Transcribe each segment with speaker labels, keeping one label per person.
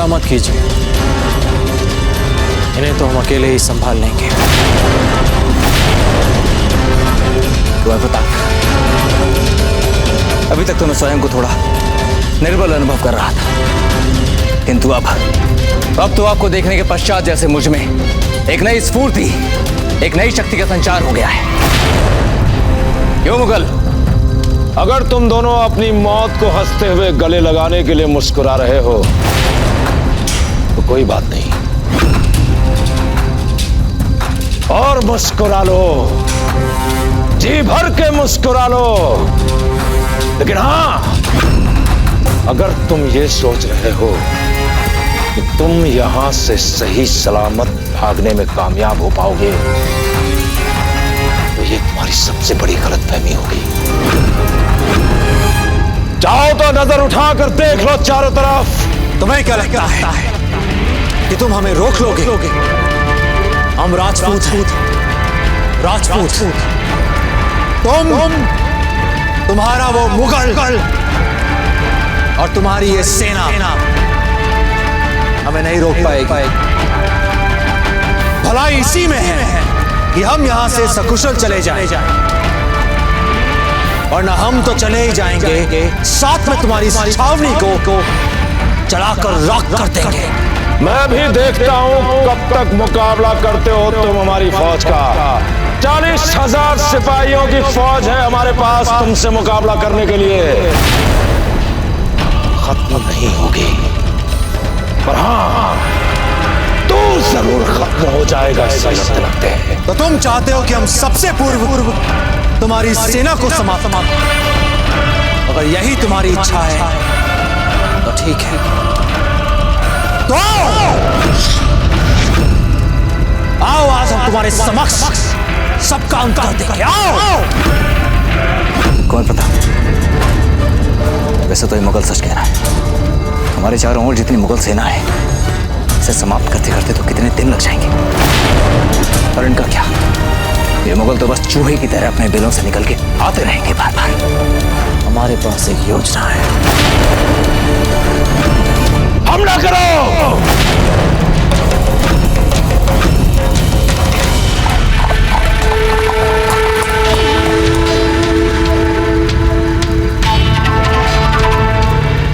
Speaker 1: चिंता मत कीजिए, इन्हें तो हम अकेले ही संभाल लेंगे।
Speaker 2: कुंवर प्रताप, अभी तक तो मैं स्वयं को थोड़ा निर्बल अनुभव कर रहा था, किंतु अब तो आपको देखने के पश्चात जैसे मुझ में एक नई स्फूर्ति, एक नई शक्ति का संचार हो गया है। क्यों मुगल?
Speaker 3: अगर तुम दोनों अपनी मौत को हंसते हुए गले लगाने के लिए मुस्कुरा रहे हो तो कोई बात नहीं, और मुस्कुरा लो, जी भर के मुस्कुरा लो। लेकिन हां, अगर तुम ये सोच रहे हो कि तुम यहां से सही सलामत भागने में कामयाब हो पाओगे तो ये तुम्हारी सबसे बड़ी गलतफहमी होगी। जाओ तो नजर उठाकर देख लो चारों तरफ।
Speaker 1: तुम्हें क्या लगता है कि तुम हमें रोक लोगे? हम राजपूत, तुम्हारा वो मुगल और तुम्हारी ये सेना हमें नहीं रोक पाएगी। भलाई इसी में है कि हम यहां से सकुशल चले जाएं, वरना हम तो चले ही जाएंगे, साथ में तुम्हारी छावनी को चढ़ाकर राख कर देंगे।
Speaker 3: मैं भी देखता हूं कब तक मुकाबला करते हो तुम हमारी फौज का। 40,000 सिपाहियों की फौज है हमारे पास तुमसे मुकाबला करने के लिए। खत्म नहीं होगी, पर हाँ, तू जरूर खत्म हो जाएगा, ऐसा लगते हैं।
Speaker 1: तो तुम चाहते हो कि हम सबसे पूर्व तुम्हारी सेना को समाप्त? अगर यही तुम्हारी इच्छा है तो ठीक है, तो आओ आज हम तुम्हारे समक्ष सबका अंत कर देंगे। आओ।
Speaker 2: कुंवर प्रताप, वैसे तो ये मुगल सच कह रहा है। हमारे चारों ओर जितनी मुगल सेना है, इसे समाप्त करते करते तो कितने दिन लग जाएंगे। और इनका क्या, ये मुगल तो बस चूहे की तरह अपने बिलों से निकल के आते रहेंगे बार बार।
Speaker 1: हमारे पास एक योजना है।
Speaker 3: हमला करो!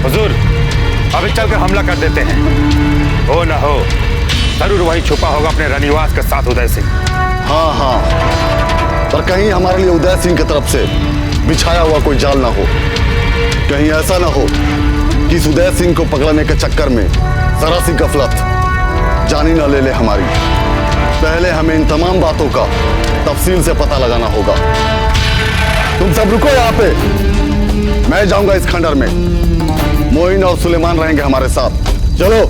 Speaker 4: हुजूर, अभी चलकर हमला कर देते हैं। हो ना हो, जरूर वही छुपा होगा अपने रनिवास के साथ उदय सिंह।
Speaker 5: हाँ, पर कहीं हमारे लिए उदय सिंह की तरफ से बिछाया हुआ कोई जाल ना हो। कहीं ऐसा ना हो कि उदय सिंह को पकड़ने के चक्कर में जरा सी गफलत जानी ना ले हमारी। पहले हमें इन तमाम बातों का तफसील से पता लगाना होगा। तुम सब रुको यहाँ पे, मैं जाऊंगा इस खंडर में। मोइन और सुलेमान रहेंगे हमारे साथ। चलो।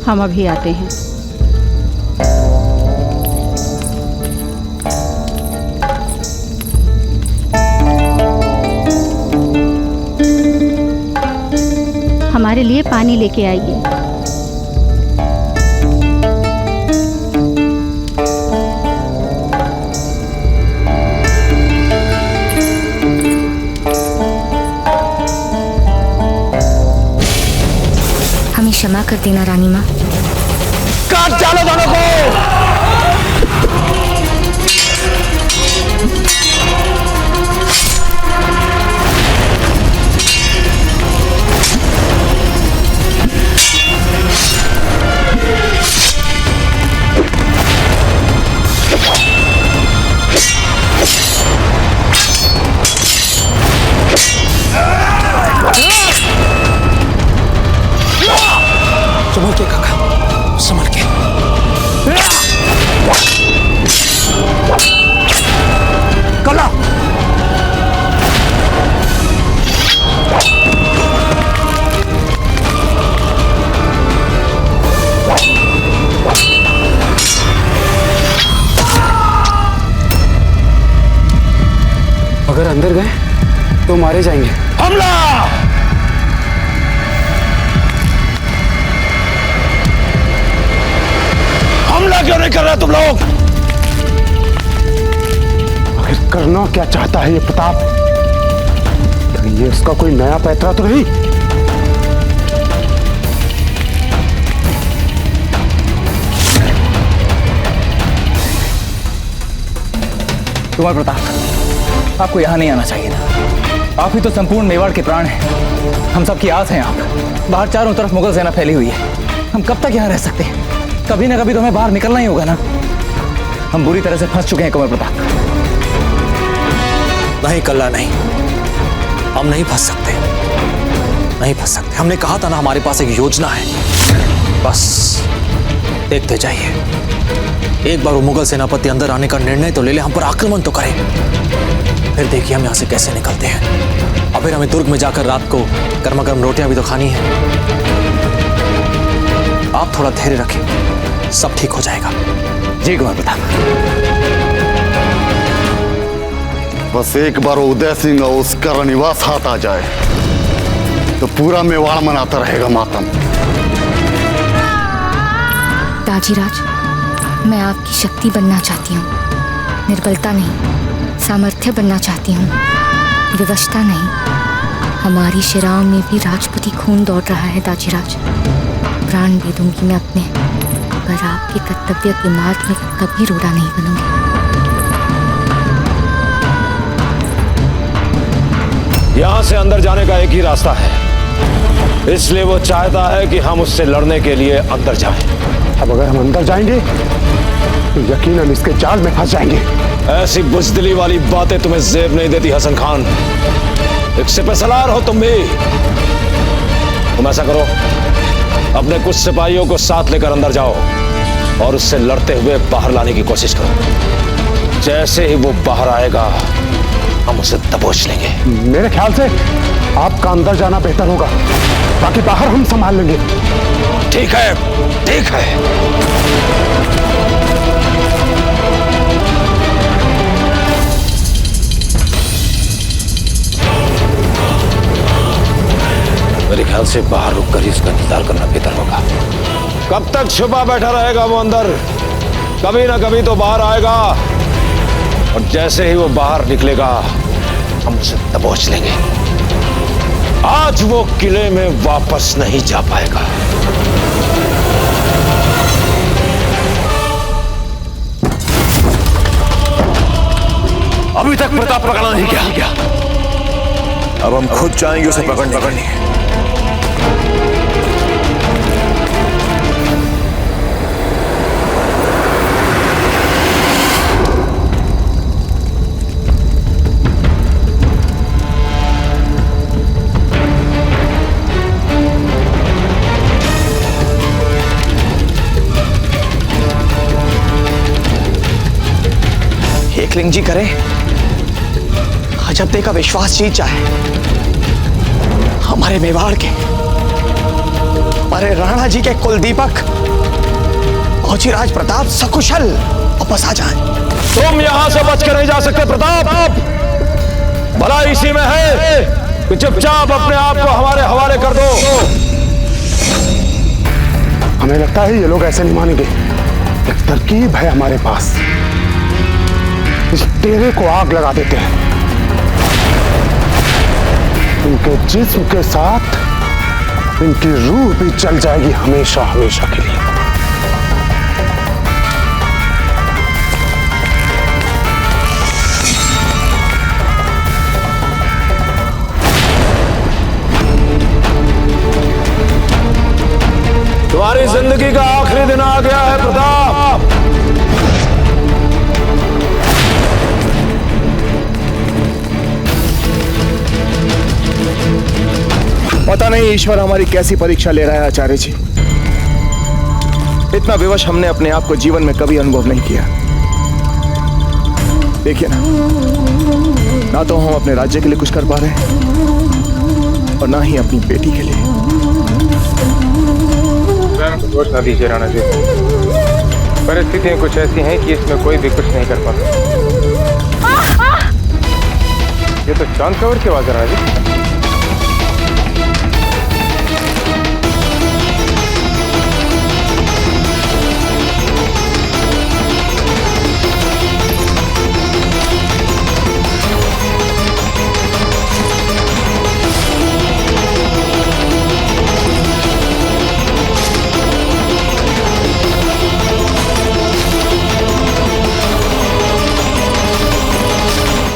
Speaker 6: हम अभी आते हैं। हमारे लिए पानी लेके आइए।
Speaker 7: हमें क्षमा कर देना रानी माँ।
Speaker 3: काट डालो दोनों को।
Speaker 1: संभल के काका, संभल के। कला।
Speaker 8: अगर अंदर गए तो मारे जाएंगे।
Speaker 3: हमला! हमला हमला क्यों नहीं कर रहे तुम लोग?
Speaker 9: आखिर करना क्या चाहता है ये प्रताप? कहीं ये उसका कोई नया पैतरा तो नहीं?
Speaker 2: कुमार प्रताप, आपको यहां नहीं आना चाहिए था। आप ही तो संपूर्ण मेवाड़ के प्राण हैं। हम सबकी आस हैं आप। बाहर चारों तरफ मुगल सेना फैली हुई है। हम कब तक यहां रह सकते हैं? कभी ना कभी तो हमें बाहर निकलना ही होगा ना। हम बुरी तरह से फंस चुके हैं कुमार प्रताप।
Speaker 1: नहीं कल्ला, नहीं, हम नहीं फंस सकते, नहीं फंस सकते। हमने कहा था ना हमारे पास एक योजना है। बस देखते जाइए, एक बार वो मुगल सेनापति अंदर आने का निर्णय तो ले ले, हम पर आक्रमण तो करे, फिर देखिए हम यहां से कैसे निकलते हैं। और फिर हमें दुर्ग में जाकर रात को गर्मा गर्म रोटियां भी तो खानी है। आप थोड़ा धैर्य रखें, सब ठीक हो जाएगा।
Speaker 2: जी कुमार प्रताप।
Speaker 5: बस एक बार उदय सिंह और उसका रनिवास हाथ आ जाए तो पूरा मेवाड़ मनाता रहेगा मातम।
Speaker 7: दाजीराज, मैं आपकी शक्ति बनना चाहती हूँ, निर्बलता नहीं, सामर्थ्य बनना चाहती हूँ, विवशता नहीं। हमारी शिराओं में भी राजपूती खून दौड़ रहा है दाजीराज। प्राण दे दूंगी मैं अपने, पर आपके कर्तव्य के मार्ग में कभी रोड़ा नहीं बनूंगी।
Speaker 3: यहां से अंदर जाने का एक ही रास्ता है, इसलिए वो चाहता है कि हम उससे लड़ने के लिए अंदर जाएं।
Speaker 9: अब अगर हम अंदर जाएंगे तो यकीनन इसके जाल में फंस जाएंगे।
Speaker 3: ऐसी बुज़दिली वाली बातें तुम्हें ज़ेब नहीं देती हसन खान। एक सिपहसालार हो तुम भी। तुम ऐसा करो, अपने कुछ सिपाहियों को साथ लेकर अंदर जाओ और उससे लड़ते हुए बाहर लाने की कोशिश करो। जैसे ही वो बाहर आएगा हम उसे दबोच लेंगे।
Speaker 9: मेरे ख्याल से आपका अंदर जाना बेहतर होगा, बाकी बाहर हम संभाल लेंगे।
Speaker 3: ठीक है, ठीक है। मेरे ख्याल से बाहर रुककर इसका इंतजार करना बेहतर होगा। कब तक छुपा बैठा रहेगा वो अंदर? कभी ना कभी तो बाहर आएगा, और जैसे ही वो बाहर निकलेगा हम उसे दबोच लेंगे। आज वो किले में वापस नहीं जा पाएगा।
Speaker 4: अभी तक प्रताप पकड़ा नहीं गया, अब हम खुद जाएंगे उसे पकड़ने।
Speaker 1: एकलिंग जी करे, अजब्दे का विश्वास जीत जाए। हमारे मेवाड़ के, हमारे राणा जी के कुलदीपक औजीराज प्रताप सकुशल वापस आ जाए।
Speaker 3: तुम यहां से बच के नहीं जा सकते प्रताप। भला इसी में है कि चुपचाप अपने आप को हमारे हवाले कर दो।
Speaker 9: हमें लगता है ये लोग ऐसे नहीं मानेंगे। एक तरकीब है हमारे पास, इस डेरे को आग लगा देते हैं। इनके जिस्म के साथ इनकी रूह भी जल जाएगी हमेशा हमेशा के लिए।
Speaker 3: तुम्हारी जिंदगी का आखिरी दिन आ गया है प्रताप।
Speaker 10: पता नहीं ईश्वर हमारी कैसी परीक्षा ले रहा है आचार्य जी। इतना विवश हमने अपने आप को जीवन में कभी अनुभव नहीं किया। देखिए ना तो हम अपने राज्य के लिए कुछ कर पा रहे हैं और ना ही अपनी बेटी के लिए।
Speaker 11: दोष न दीजिए राणा जी, परिस्थितियां कुछ ऐसी हैं कि इसमें कोई भी कुछ नहीं कर पाता। ये तो चांद कवर की आवाज है राणा जी।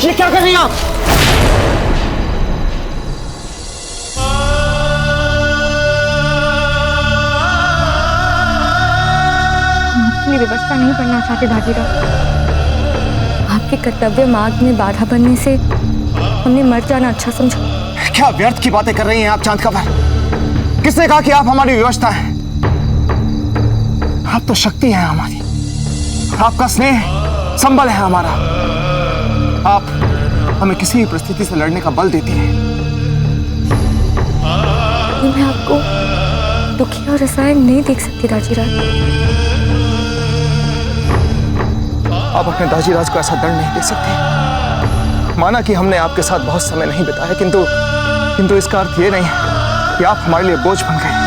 Speaker 2: ये क्या कर रही हैं आप?
Speaker 7: अपनी व्यवस्था नहीं करना चाहते भागीरथ। आपके कर्तव्य मार्ग में बाधा बनने से हमने मर जाना अच्छा समझा।
Speaker 2: क्या व्यर्थ की बातें कर रही हैं आप चांद कबर? किसने कहा कि आप हमारी व्यवस्था हैं? आप तो शक्ति हैं हमारी, आपका स्नेह संबल है हमारा। आप हमें किसी भी परिस्थिति से लड़ने का बल देती हैं।
Speaker 7: मैं आपको दुखी और रसायन नहीं देख सकती राजीराज।
Speaker 10: आप अपने दाजीराज को ऐसा दंड नहीं दे सकते। माना कि हमने आपके साथ बहुत समय नहीं बिताया, किंतु इसका अर्थ ये नहीं है कि आप हमारे लिए बोझ बन गए।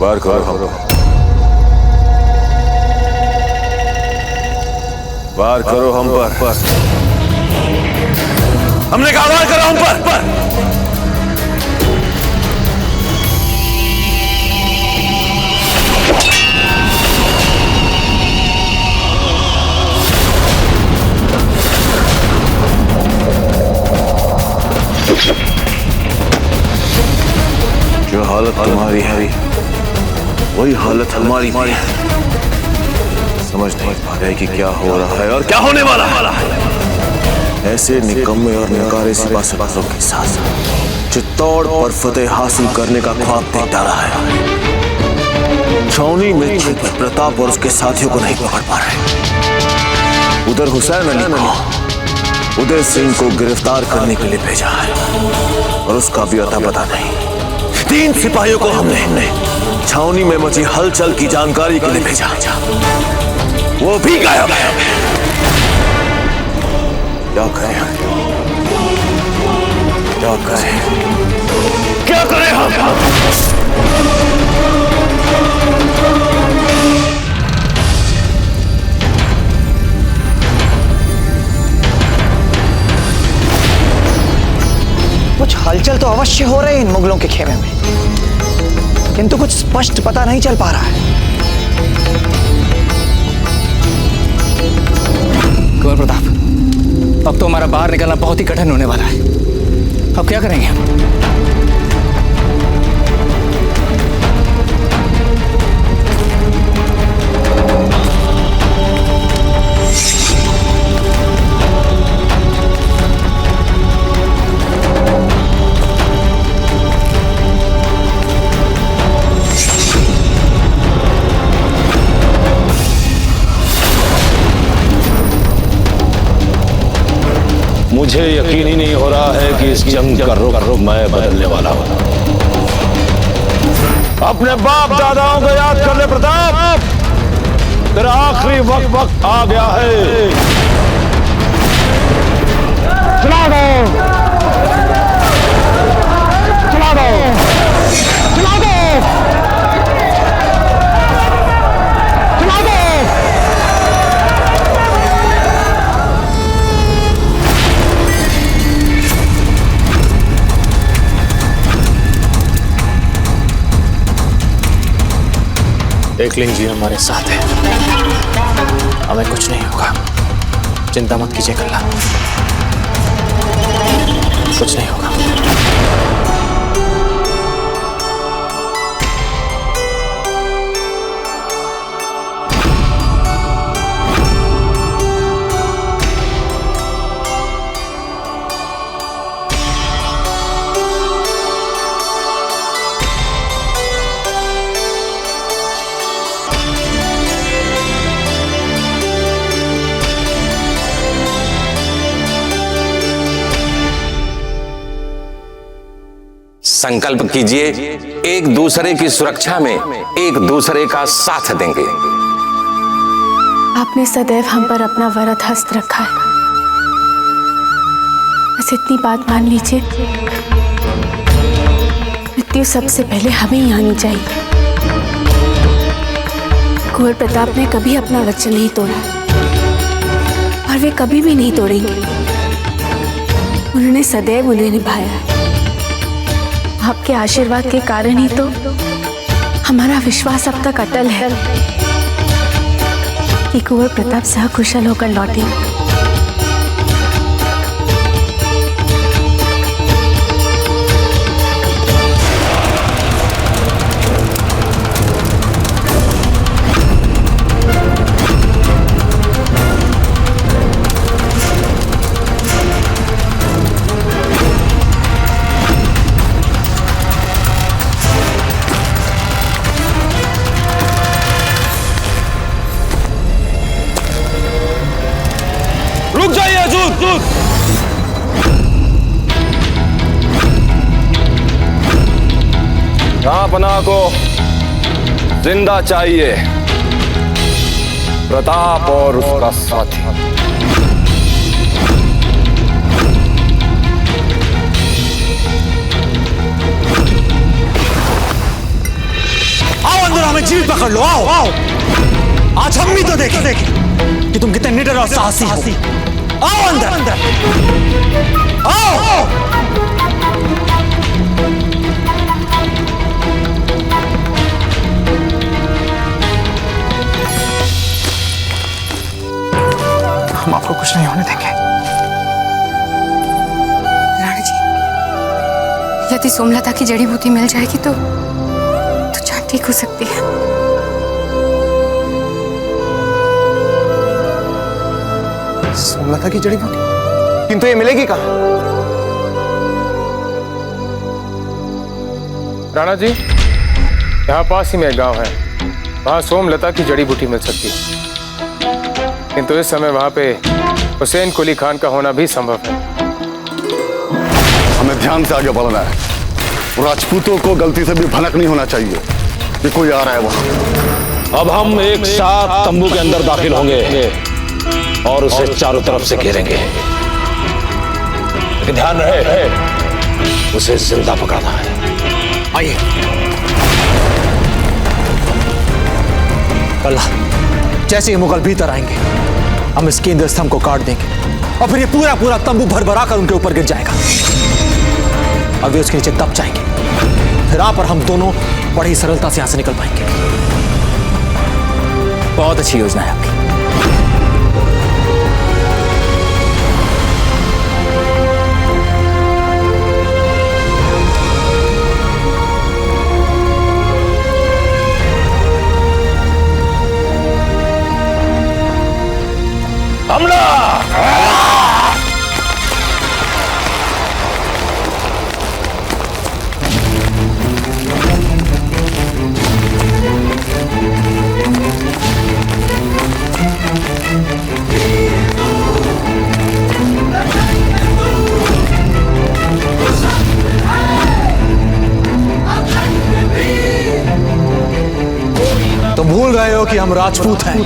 Speaker 4: वार करो, वार करो हम पर। हमने कहा वार करो हम पर। जो हालत तुम्हारी है वही हालत हमारी भी है। समझ नहीं पा रहे कि क्या हो रहा है और क्या होने वाला है। ऐसे निकम्मे और नकारे सिपाहियों के साथ चित्तौड़ पर फतेह हासिल करने का ख्वाब देख डाला है। छावनी में छिपे प्रताप और उसके साथियों को नहीं पकड़ पा रहे। उधर हुसैन अली को उदय सिंह को गिरफ्तार करने के लिए भेजा है और उसका भी अता पता नहीं। 3 सिपाहियों को हमने छावनी में मची हलचल की जानकारी के लिए भेजा, वो भी गायब है। क्या करें हम? क्या करें? क्या करें हम?
Speaker 2: कुछ हलचल तो अवश्य हो रही है इन मुगलों के खेमे में, किंतु कुछ स्पष्ट पता नहीं चल पा रहा है।
Speaker 12: कुंवर प्रताप, अब तो हमारा बाहर निकलना बहुत ही कठिन होने वाला है। अब क्या करेंगे हम?
Speaker 3: मुझे यकीन ही नहीं हो रहा है कि इस जंग का रुख मैं बदलने वाला हूं। अपने बाप दादाओं को याद कर ले प्रताप, तेरा आखिरी वक्त आ गया है।
Speaker 9: चला दो, चला दो, चला दो, चला दो।
Speaker 1: एकलिंग जी हमारे साथ है, हमें कुछ नहीं होगा। चिंता मत कीजिए कल्ला, कुछ नहीं होगा।
Speaker 13: संकल्प कीजिए
Speaker 3: एक दूसरे की सुरक्षा में एक दूसरे का साथ देंगे।
Speaker 13: आपने सदैव हम पर अपना वरद हस्त रखा है, बस इतनी बात मान लीजिए, मृत्यु सबसे पहले हमें ही आनी चाहिए। कुंवर प्रताप ने कभी अपना वचन नहीं तोड़ा और वे कभी भी नहीं तोड़ेंगे। उन्होंने सदैव उन्हें निभाया है। आपके आशीर्वाद के कारण ही तो हमारा विश्वास अब तक अटल है कि कुंवर प्रताप सकुशल होकर लौटे।
Speaker 3: रुक जाइए हजूर। जहांपनाह को जिंदा चाहिए, प्रताप और उसका साथी।
Speaker 1: आओ अंदर, हमें जीवित पकड़ लो। आओ आओ, आज हम भी तो देखें कि तुम कितने निडर और साहसी हो। आओ अंदर, आओ।
Speaker 10: हम आपको कुछ नहीं होने देंगे।
Speaker 7: राणा जी, यदि सोमलता की जड़ी बूटी मिल जाएगी तो जान ठीक हो सकती है।
Speaker 10: सोमलता की जड़ी बूटी, किंतु ये मिलेगी कहाँ?
Speaker 11: राणा जी, यहाँ पास ही में एक गांव है, वहां सोमलता की जड़ी बूटी मिल सकती है, किंतु इस समय वहां पे हुसैन कुली खान का होना भी संभव है।
Speaker 5: हमें ध्यान से आगे बढ़ना है। राजपूतों को गलती से भी भनक नहीं होना चाहिए कि कोई आ रहा है वहां।
Speaker 3: अब हम एक साथ तंबू के अंदर दाखिल होंगे और उसे चारों तरफ से घेरेंगे। लेकिन ध्यान रहे, उसे जिंदा पकड़ना है।
Speaker 1: आइए। कल्ला, जैसे ही मुगल भीतर आएंगे, हम इस केंद्र स्तंभ को काट देंगे और फिर ये पूरा पूरा तंबू भर भरा कर उनके ऊपर गिर जाएगा और वे उसके नीचे दब जाएंगे। फिर आप और हम दोनों बड़ी ही सरलता से यहां से निकल पाएंगे।
Speaker 2: बहुत अच्छी योजना है आपकी।
Speaker 3: हमला!
Speaker 1: तुम भूल रहे हो कि हम राजपूत हैं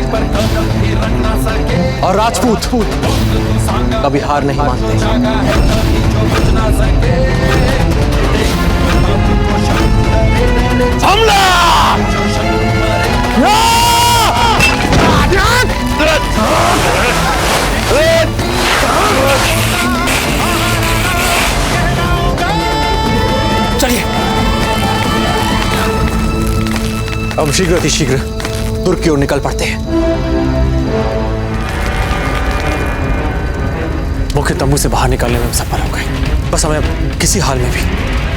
Speaker 1: और राजपूत कभी हार नहीं मानते।
Speaker 3: हमला!
Speaker 1: चलिए, अब शीघ्र तुर्क की ओर निकल पड़ते हैं। मुख्य तंबू से बाहर निकलने में हम सफल हो गए। बस हमें किसी हाल में भी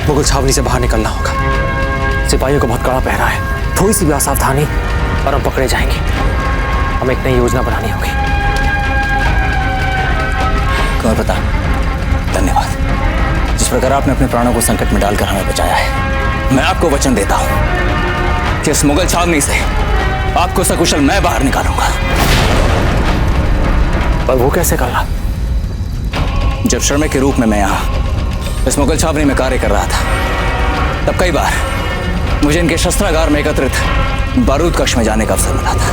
Speaker 1: मुगल छावनी से बाहर निकलना होगा। सिपाहियों को बहुत कड़ा पहरा है, थोड़ी सी भी असावधानी और हम पकड़े जाएंगे। हमें एक नई योजना बनानी होगी।
Speaker 2: कुंवर प्रताप, धन्यवाद। जिस प्रकार आपने अपने प्राणों को संकट में डालकर हमें बचाया है, मैं आपको वचन देता हूं कि इस मुगल छावनी से आपको सकुशल मैं बाहर निकालूंगा।
Speaker 1: पर वो कैसे कहा?
Speaker 2: जब श्रमिक के रूप में मैं यहाँ इस मुगल छावनी में कार्य कर रहा था, तब कई बार मुझे इनके शस्त्रागार में एकत्रित बारूद कक्ष में जाने का अवसर मिला था।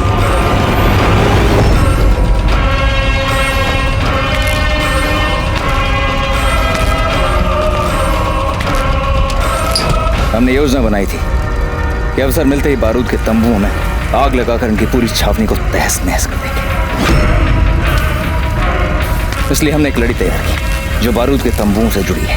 Speaker 2: हमने योजना बनाई थी कि अवसर मिलते ही बारूद के तंबुओं में आग लगाकर इनकी पूरी छावनी को तहस नहस कर देंगे। इसलिए हमने एक लड़ी तैयार की जो बारूद के तंबुओं से जुड़ी है।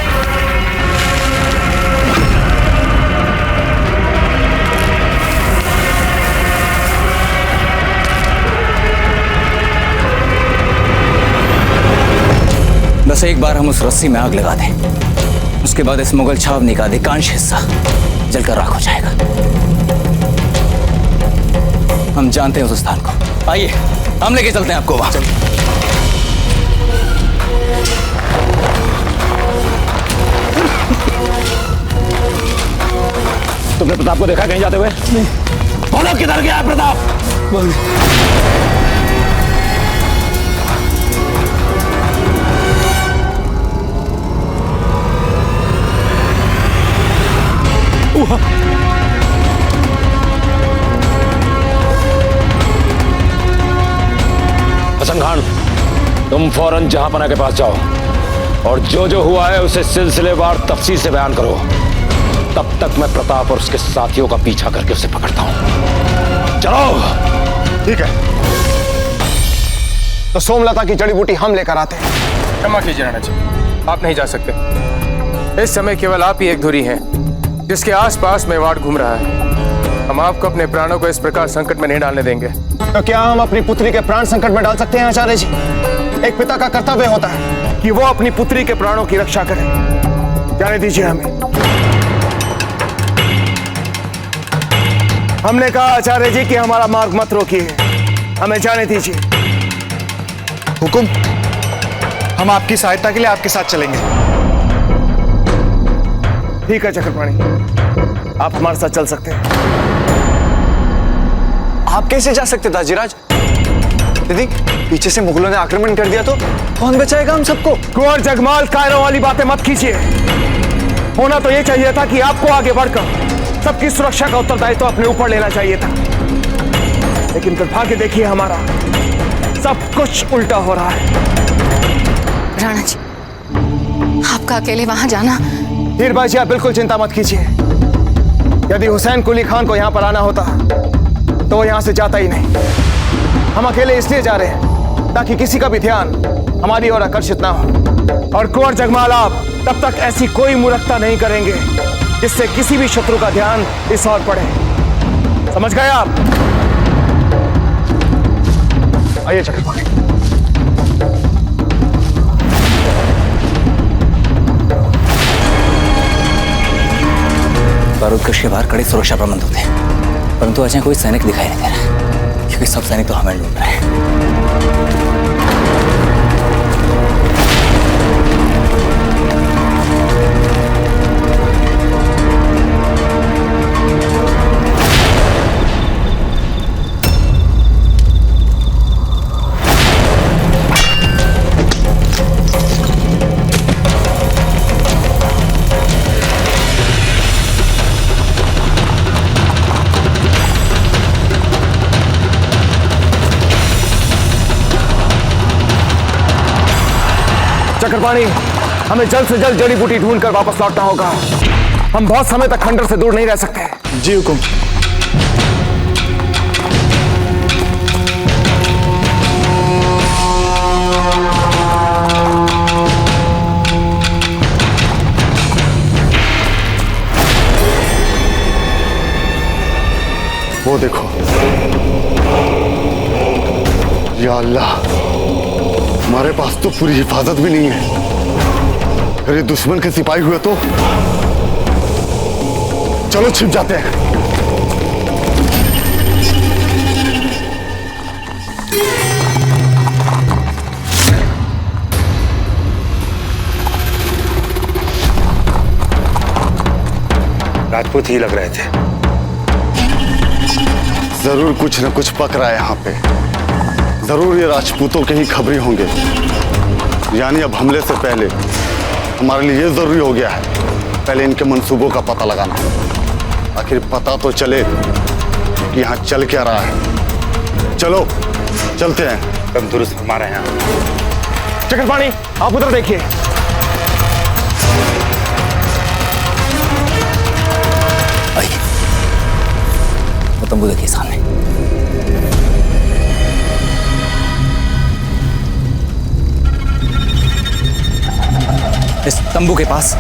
Speaker 2: बस एक बार हम उस रस्सी में आग लगा दें, उसके बाद इस मुगल छावनी का अधिकांश हिस्सा जलकर राख हो जाएगा। हम जानते हैं उस स्थान को। आइए हम लेके चलते हैं आपको वहां।
Speaker 3: तुमने प्रताप को देखा कहीं जाते हुए? नहीं। बोलो किधर गया है प्रताप? हसन खान, तुम फौरन जहांपना के पास जाओ और जो जो हुआ है उसे सिलसिलेवार तफसील से बयान करो। तब तक मैं प्रताप और उसके साथियों का पीछा करके उसे पकड़ता हूं। चलो।
Speaker 10: ठीक है, तो सोमलता की जड़ी बूटी हम लेकर आते हैं।
Speaker 11: क्षमा कीजिए राणा जी, आप नहीं जा सकते। इस समय केवल आप ही एक धुरी हैं जिसके आसपास मेवाड़ घूम रहा है। हम आपको अपने प्राणों को इस प्रकार संकट में नहीं डालने देंगे।
Speaker 10: तो क्या हम अपनी पुत्री के प्राण संकट में डाल सकते हैं आचार्य जी? एक पिता का कर्तव्य होता है कि वो अपनी पुत्री के प्राणों की रक्षा करे। जाने दीजिए हमें। हमने कहा आचार्य जी कि हमारा मार्ग मत रोकिए, हमें जाने दीजिए।
Speaker 9: हुकुम, हम आपकी सहायता के लिए आपके साथ चलेंगे।
Speaker 10: ठीक है चक्रपाणी, आप हमारे साथ चल सकते हैं।
Speaker 9: आप कैसे जा सकते दाजीराज? दीदी, पीछे से मुगलों ने आक्रमण कर दिया तो कौन बचाएगा हम सबको?
Speaker 10: कुंवर जगमाल, कायरों वाली बातें मत कीजिए। होना तो ये चाहिए था कि आपको आगे बढ़कर सबकी सुरक्षा का उत्तरदायित्व तो अपने ऊपर लेना चाहिए था, लेकिन दुर्भाग्य देखिए हमारा, सब कुछ उल्टा हो रहा है।
Speaker 7: राणा जी, आपका अकेले वहां जाना।
Speaker 10: हीरबाजी, आप बिल्कुल चिंता मत कीजिए। यदि हुसैन कुली खान को यहाँ पर आना होता तो वो यहाँ से जाता ही नहीं। हम अकेले इसलिए जा रहे हैं ताकि किसी का भी ध्यान हमारी ओर आकर्षित ना हो। और कुंवर जगमाल, आप तब तक ऐसी कोई मूर्खता नहीं करेंगे जिससे किसी भी शत्रु का ध्यान इस ओर पड़े। समझ गए आप? आइए चक्रपाणी।
Speaker 2: बारूद कक्ष के बाहर कड़े सुरक्षा प्रबंध होते हैं, परंतु आज कोई सैनिक दिखाई नहीं दे रहा, क्योंकि सब सैनिक तो हमें ढूंढ रहे हैं।
Speaker 10: चक्रपाणी, हमें जल्द से जल्द जड़ी बूटी ढूंढकर वापस लौटना होगा। हम बहुत समय तक खंडर से दूर नहीं रह सकते।
Speaker 9: जी हुकुम।
Speaker 5: वो देखो, या अल्लाह, हमारे पास तो पूरी हिफाजत भी नहीं है। अगर ये दुश्मन के सिपाही हुए तो चलो छिप जाते हैं।
Speaker 9: राजपूत ही लग रहे थे।
Speaker 5: जरूर कुछ न कुछ पक रहा है यहाँ पे। जरूर ये राजपूतों के ही खबरी होंगे। यानी अब हमले से पहले हमारे लिए ये जरूरी हो गया है पहले इनके मंसूबों का पता लगाना। आखिर पता तो चले कि यहाँ चल क्या रहा है। चलो चलते हैं।
Speaker 10: तंदुरुस्त हमारे यहाँ। चक्रपाणी, आप उधर देखिए।
Speaker 2: आइए, वो तंबू देखिए सामने। इस तंबू के पास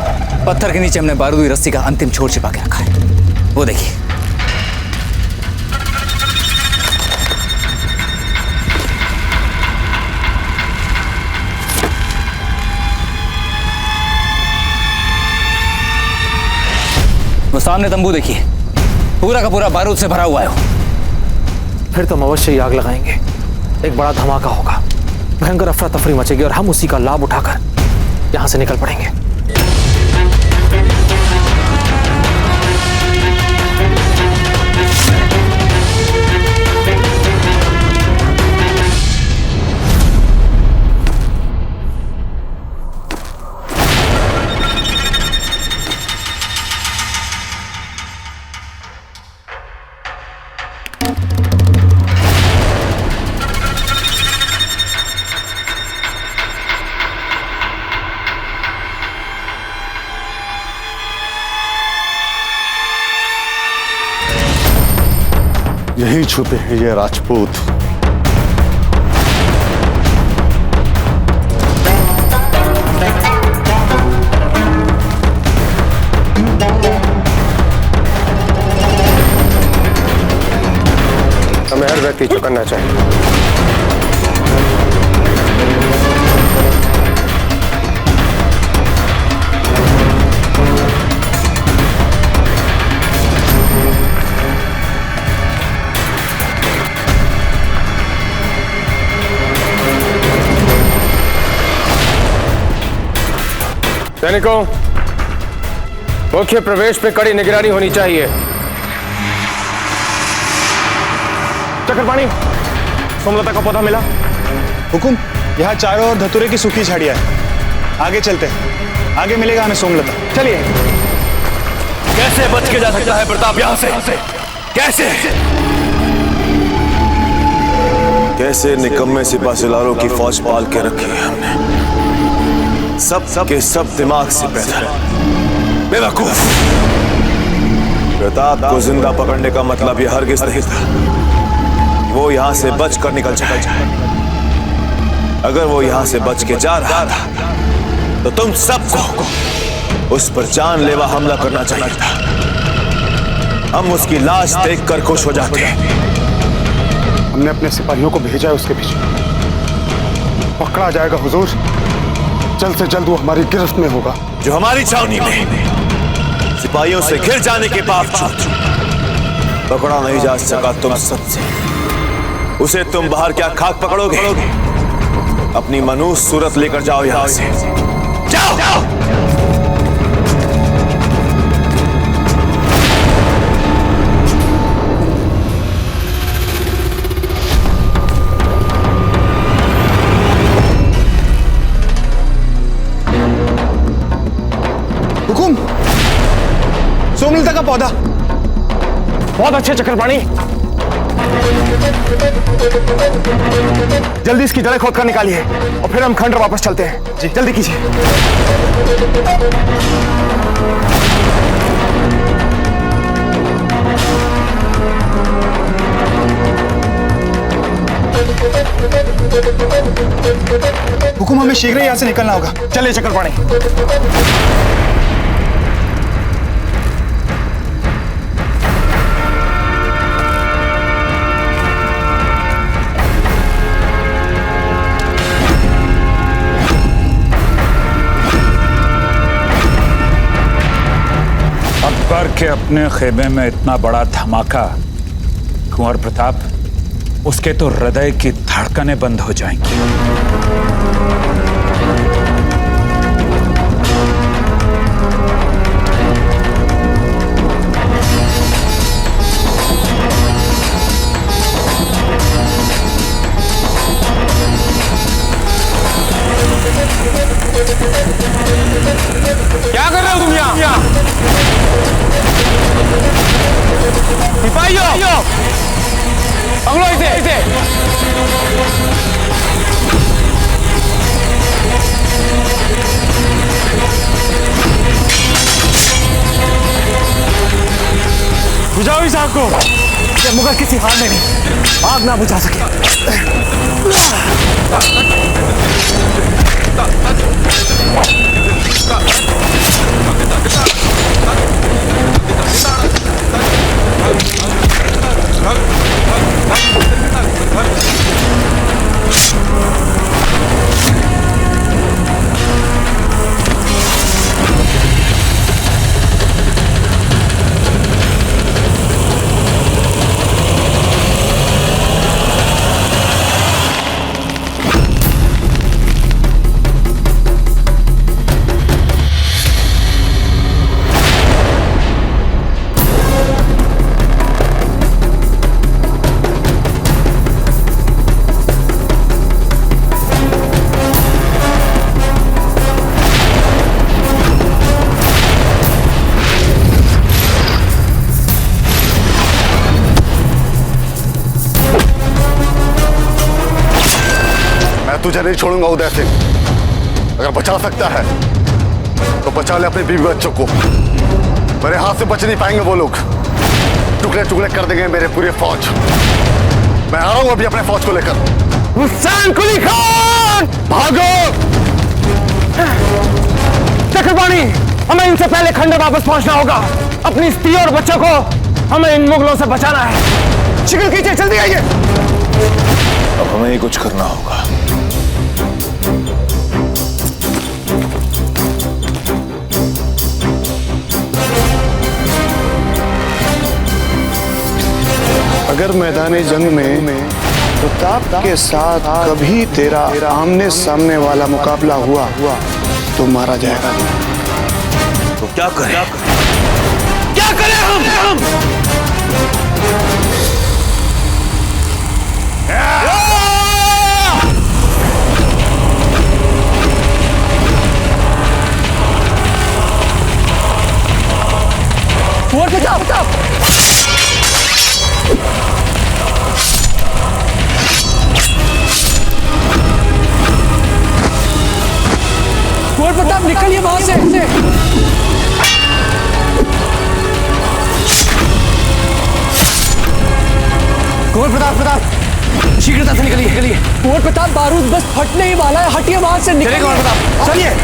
Speaker 2: पत्थर के नीचे हमने बारूदी रस्सी का अंतिम छोर छिपा के रखा है। वो देखिए। वो सामने तंबू देखिए, पूरा का पूरा बारूद से भरा हुआ है।
Speaker 1: फिर तो हम अवश्य ही आग लगाएंगे। एक बड़ा धमाका होगा, भयंकर अफरा तफरी मचेगी और हम उसी का लाभ उठाकर यहां से निकल पड़ेंगे।
Speaker 5: यहीं छुपे हैं ये राजपूत।
Speaker 10: हमें हर व्यक्ति चौकन्ना चाहिए। सैनिकों, मुख्य प्रवेश पे कड़ी निगरानी होनी चाहिए। चक्रपाणी, सोमलता का पौधा मिला?
Speaker 14: हुकुम, यहाँ चारों ओर धतूरे की सूखी झाड़ियां हैं। आगे चलते हैं, आगे मिलेगा हमें सोमलता।
Speaker 10: चलिए।
Speaker 4: कैसे बच के जा सकता है प्रताप यहाँ से? कैसे? कैसे निकम्मे सिपाहीलारों की फौज पाल के रखी है हमने। सब के सब दिमाग से पैदा बेवकूफ। प्रताप को जिंदा पकड़ने का मतलब यह हरगिज नहीं था वो यहां से बच कर निकल जाए। अगर वो यहां से बच के जा रहा था तो तुम सबको उस पर जानलेवा हमला करना चाहिए था। हम उसकी लाश देखकर खुश हो जाते।
Speaker 9: हमने अपने सिपाहियों को भेजा है उसके पीछे। पकड़ा जाएगा हुजूर, जल्द से जल्द वो हमारी गिरफ्त में होगा।
Speaker 4: जो हमारी छावनी में सिपाहियों से घिर जाने के बावजूद पकड़ा नहीं जा सका तुम सबसे, उसे तुम बाहर क्या खाक पकड़ोगे? अपनी मनुष्य सूरत लेकर जाओ यहां से। जाओ।
Speaker 14: हुकुम, सोमलता का पौधा।
Speaker 10: बहुत अच्छे चक्रपाणी, जल्दी इसकी जड़ें खोद कर निकालिए और फिर हम खंडर वापस चलते हैं। जी जल्दी कीजिए।
Speaker 14: हुकुम, हमें शीघ्र ही यहाँ से निकलना होगा।
Speaker 10: चलिए चक्रपाणी।
Speaker 15: अकबर के अपने खेमे में इतना बड़ा धमाका, कुंवर प्रताप, उसके तो हृदय की धड़कनें बंद हो जाएंगी।
Speaker 10: क्या कर रहे हो तुम यहाँ?
Speaker 12: पकड़ो इसे।
Speaker 10: बुझाओ इस आग को। ये मुगल किसी हाल में नहीं आग ना बुझा सके।
Speaker 5: तुझे नहीं छोड़ूंगा उदय सिंह। अगर बचा सकता है तो बचा ले अपने बीवी बच्चों को। मेरे हाथ से बच नहीं पाएंगे वो लोग। टुकड़े टुकड़े कर देंगे मेरे पूरे फौज। मैं आ रहा हूं अभी अपने फौज को लेकर।
Speaker 10: हुसैन कुली खान
Speaker 5: भागो।
Speaker 10: चक्रपाणी, हमें इनसे पहले खंडर वापस पहुंचना होगा। अपनी स्त्री और बच्चों को हमें इन मुगलों से बचाना है। शिकल कीजिए, जल्दी आइए।
Speaker 4: अब हमें ही कुछ करना होगा।
Speaker 9: अगर मैदानी जंग में प्रताप के साथ कभी तेरा आमने सामने वाला मुकाबला हुआ तो मारा जाएगा।
Speaker 4: तो क्या करें?
Speaker 10: क्या करें हम?
Speaker 12: प्रताप निकलिए वहां से।
Speaker 10: कुंवर प्रताप शीघ्रता से निकलिए।
Speaker 12: कुंवर प्रताप बारूद बस फटने ही वाला है, हटिए वहां से।
Speaker 10: चलिए कुंवर प्रताप, चलिए।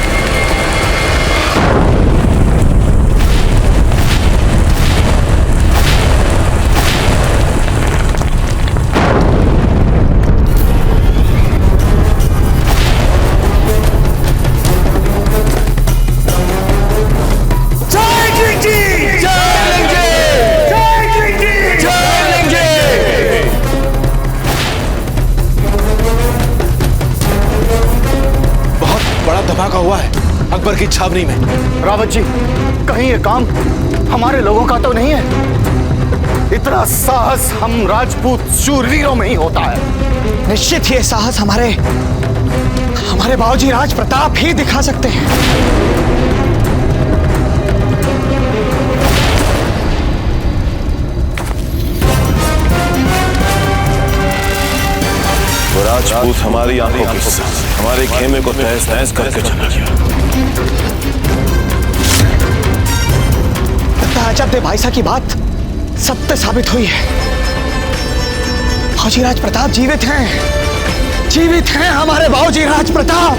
Speaker 3: धमाका हुआ है अकबर की छावनी में।
Speaker 5: रावत जी, कहीं ये काम हमारे लोगों का तो नहीं है? इतना साहस हम राजपूत शूरवीरों में ही होता है।
Speaker 10: निश्चित ये साहस हमारे बाबूजी राज प्रताप ही दिखा सकते हैं।
Speaker 4: वो राजपूत हमारी आंखों के सामने हमारे खेमे को तहस नहस करके चला गया।
Speaker 10: ताजब दे भाई साहब की बात सत्य साबित हुई है। बाबूजी राज प्रताप जीवित हैं हमारे बाबूजी राज प्रताप।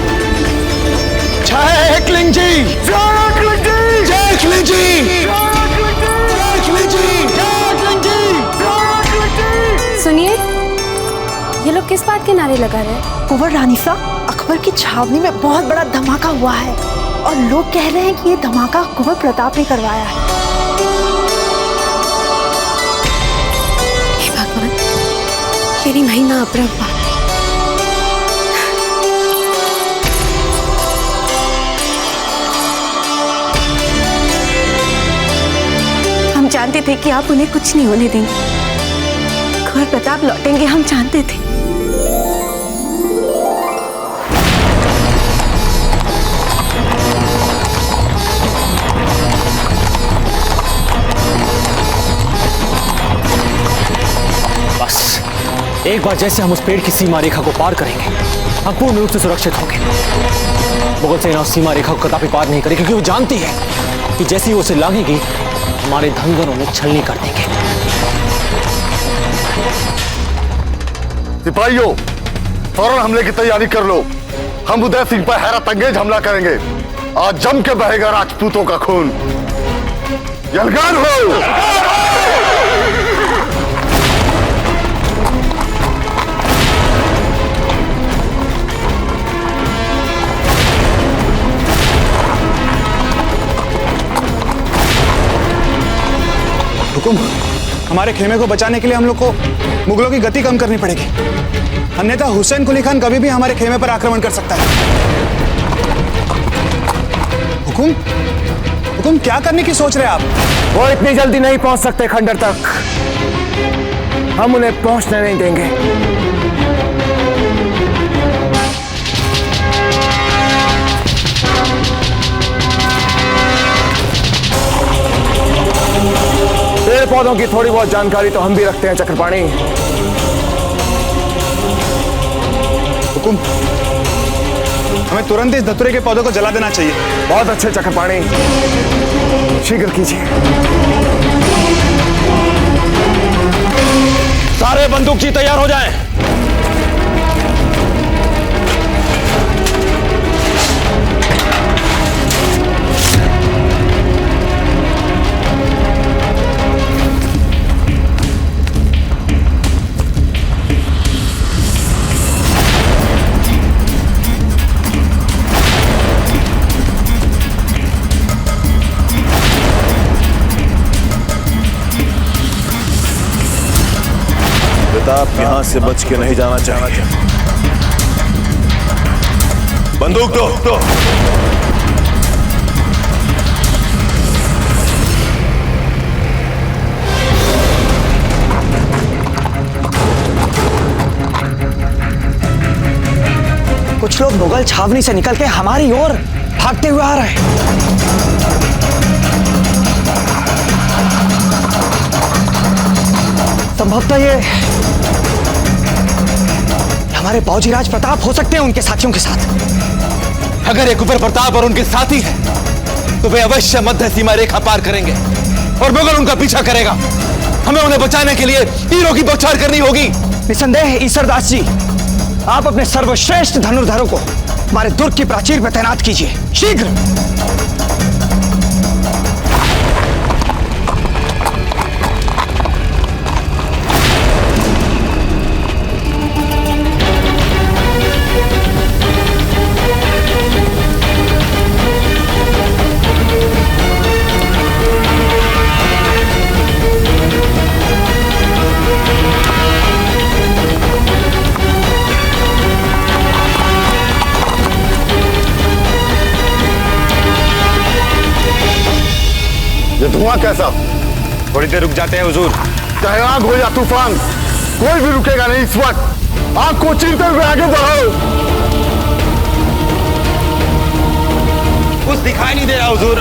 Speaker 10: जय एकलिंग जी, जय एकलिंग जी, जय एकलिंग जी, जय एकलिंग जी, जय एकलिंग जी।
Speaker 13: सुनिए, ये लोग किस बात के नारे लगा रहे हैं?
Speaker 16: कुंवर रानी साहब, अकबर की छावनी में बहुत बड़ा धमाका हुआ है और लोग कह रहे हैं कि ये धमाका कुंवर प्रताप ने करवाया है।
Speaker 13: हे भगवान, मेरी महीना अपरंपा। हम जानते थे कि आप उन्हें कुछ नहीं होने देंगे। कुंवर प्रताप लौटेंगे, हम जानते थे।
Speaker 1: एक बार जैसे हम उस पेड़ की सीमा रेखा को पार करेंगे, हम पूर्ण रूप से सुरक्षित होंगे। मुगल सेना उस सीमा रेखा को कदापि पार नहीं करेगी, क्योंकि वो जानती है कि जैसे ही वो उसे लागेगी, हमारे धनगनों में छलनी कर देंगे।
Speaker 5: सिपाहियों, फौरन हमले की तैयारी कर लो। हम उदय सिंह पर हैरत अंगेज हमला करेंगे। आज जम के बहेगा राजपूतों का खून। यलगान हो।
Speaker 14: हुकुम, हमारे खेमे को बचाने के लिए हम लोग को मुगलों की गति कम करनी पड़ेगी। अन्यथा हुसैन कुली खान कभी भी हमारे खेमे पर आक्रमण कर सकता है। हुकुम, हुकुम क्या करने की सोच रहे हैं आप?
Speaker 10: वो इतनी जल्दी नहीं पहुंच सकते खंडर तक। हम उन्हें पहुंचने नहीं देंगे। पेड़ पौधों की थोड़ी बहुत जानकारी तो हम भी रखते हैं चक्रपाणी।
Speaker 14: हुकुम, हमें तुरंत इस धतूरे के पौधों को जला देना चाहिए।
Speaker 10: बहुत अच्छे चक्रपाणी, शीघ्र कीजिए।
Speaker 3: सारे बंदूकची तैयार हो जाएं।
Speaker 4: प्रताप यहां से बच के नहीं जाना चाहिए। बंदूक दो।
Speaker 10: कुछ लोग मुगल छावनी से निकल के हमारी ओर भागते हुए आ रहे हैं। संभवतः ये हमारे बाबूजी प्रताप हो सकते हैं उनके साथियों के साथ।
Speaker 1: अगर ये कुंवर प्रताप और उनके साथी हैं, तो वे अवश्य मध्य सीमा रेखा पार करेंगे और मुगल उनका पीछा करेगा। हमें उन्हें बचाने के लिए तीरों की बौछार करनी होगी।
Speaker 10: निसंदेह ईसरदास जी, आप अपने सर्वश्रेष्ठ धनुर्धरों को हमारे दुर्ग की प्राचीर पर तैनात कीजिए, शीघ्र।
Speaker 5: ये धुआं कैसा?
Speaker 14: थोड़ी देर रुक जाते हैं हुजूर।
Speaker 5: चाहे आग हो या तूफान, कोई भी रुकेगा नहीं इस वक्त। आग को चीरते हुए आगे बढ़ो।
Speaker 1: कुछ दिखाई नहीं दे रहा हुजूर।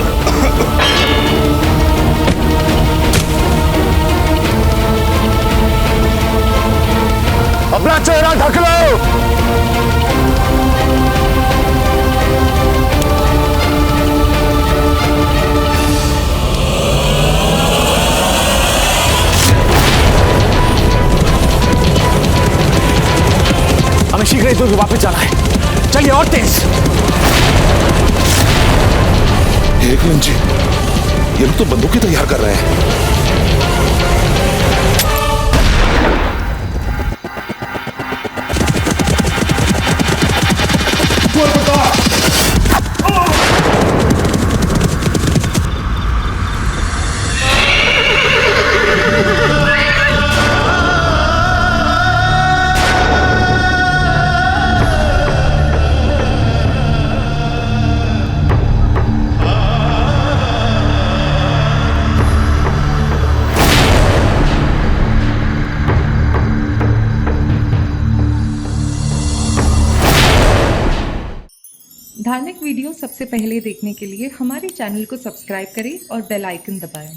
Speaker 5: अपना चेहरा ढक लो।
Speaker 10: हमें शीघ्र दुर्ग वापस जाना है। चलिए और तेज।
Speaker 3: एकलन जी, ये लोग तो बंदूकें तैयार कर रहे हैं।
Speaker 17: धार्मिक वीडियो सबसे पहले देखने के लिए हमारे चैनल को सब्सक्राइब करें और बेल आइकन दबाएं।